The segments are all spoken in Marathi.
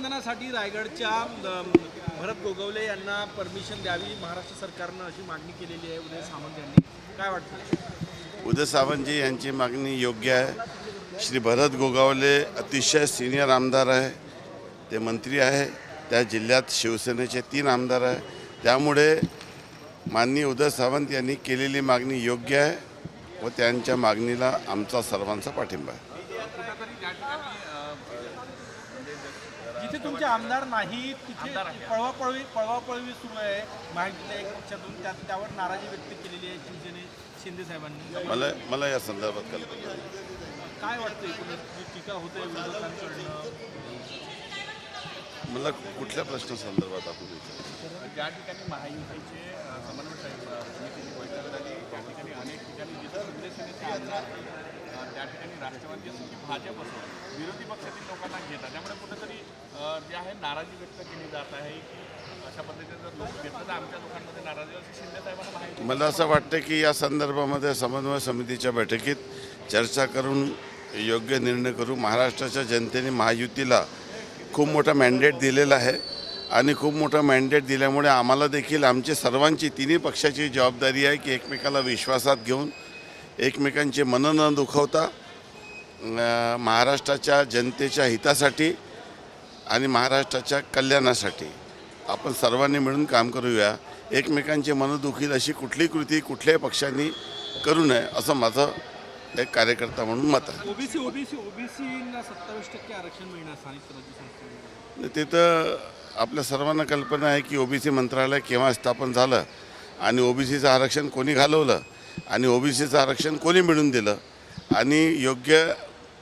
रक्षाबंधनासाठी रायगडच्या भरत गोगावले यांना परमिशन द्यावी महाराष्ट्र सरकारनं अशी मागणी केलेली आहे उदय सामंत यांनी. काय वाटतं? उदय सामंतजी यांची मागणी योग्य आहे. श्री भरत गोगावले अतिशय सिनियर आमदार आहे, ते मंत्री आहे, त्या जिल्ह्यात शिवसेनेचे 3 आमदार आहे. त्यामुळे माननीय उदय सामंत यांनी केलेली मागणी योग्य आहे व त्यांच्या मागणीला आमचा सर्वांचा पाठिंबा आहे. जिथे तुमचे आमदार नाही तिथे पळवापळवी सुरू आहे महायुतीच्या एक पक्षातून, त्यावर नाराजी व्यक्त केलेली आहे शिंदे साहेबांनी. मला या संदर्भात कल्पना काय वाटतं एकूणच जी टीका होते विरोधकांकडनं? मला कुठल्या प्रश्नासंदर्भात आपण विचारतो? ज्या ठिकाणी महायुतीचे समन्वय समितीची बैठक झाली त्या ठिकाणी अनेक ठिकाणी जिथे शिवसेनेचे आमदार त्या ठिकाणी राष्ट्रवादी असो की भाजप असो विरोधी पक्षातील लोकांना घेतात, त्यामुळे कुठेतरी जे आहे नाराजी व्यक्त केली जात आहे की अशा पद्धतीने जर लोक घेतलं तर आमच्या लोकांमध्ये नाराजी अशी शिंदे साहेबांना माहिती. मला असं वाटतं की या संदर्भामध्ये समन्वय समितीच्या बैठकीत चर्चा करून योग्य निर्णय करू. महाराष्ट्राच्या जनतेने महायुतीला खूप मोठा मॅन्डेट दिलेला आहे आणि खूप मोठा मॅन्डेट दिल्यामुळे आम्हाला देखील आमची सर्वांची 3 पक्षाची जबाबदारी आहे की एकमेकाला विश्वासात घेऊन एकमेकांचे मनं न दुखवता महाराष्ट्राच्या जनतेच्या हितासाठी आणि महाराष्ट्राच्या कल्याणासाठी आपण सर्वांनी मिळून काम करूया. एकमेकांचे मनं दुखील अशी कुठली कृती कुठल्याही पक्षांनी करू नये असं माझं एक कार्यकर्ता म्हणून मत आहे. ओबीसीना 27% आरक्षण मिळणार स्थानिक स्वराज्य संस्थांमध्ये. ते तर आपल्या सर्वांना कल्पना आहे की ओबीसी मंत्रालय केव्हा स्थापन झालं आणि ओबीसीचं आरक्षण कोणी घालवलं आणि ओबीसीचं आरक्षण कोणी मिळून दिलं आणि योग्य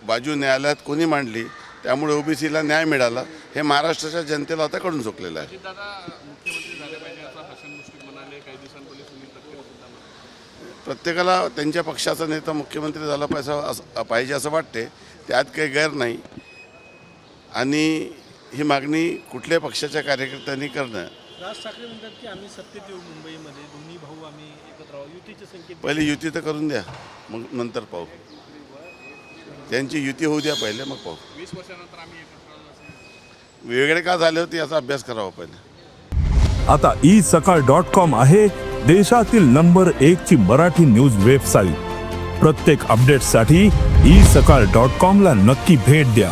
बाजू न्यायालयात कोणी मांडली, त्यामुळे ओबीसीला न्याय मिळाला. हे महाराष्ट्राच्या जनतेला आता कळून चुकलेलं आहे. मुख्यमंत्री झाले पाहिजे असं हसन मुश्रीफ म्हणाले, काही दिवसांपूर्वी सुनील तटकरे सुद्धा म्हणाले. प्रत्येकाला त्यांच्या पक्षाचा नेता मुख्यमंत्री झाला पाहिजे असं वाटते, त्यात काही गैर नाही. आणि ही मागणी कुठल्याही पक्षाच्या कार्यकर्त्यांनी करणं. राज ठाकरे म्हणतात की आम्ही सत्तेत येऊ मुंबईमध्ये, दोन्ही भाऊ आम्ही एकत्र राहू, युतीचे संकेत. पहिले युती तर करून द्या, मग नंतर पाहू. त्यांची युती होऊ द्या पहिले, मग पाहू. 20 वर्षानंतर आम्ही एकत्र राहू असे वेगळे का झाले होते याचा अभ्यास करावा पहिले. आता isakal.com आहे देशातील नंबर 1 ची मराठी न्यूज वेबसाईट. प्रत्येक अपडेटसाठी isakal.com ला नक्की भेट द्या.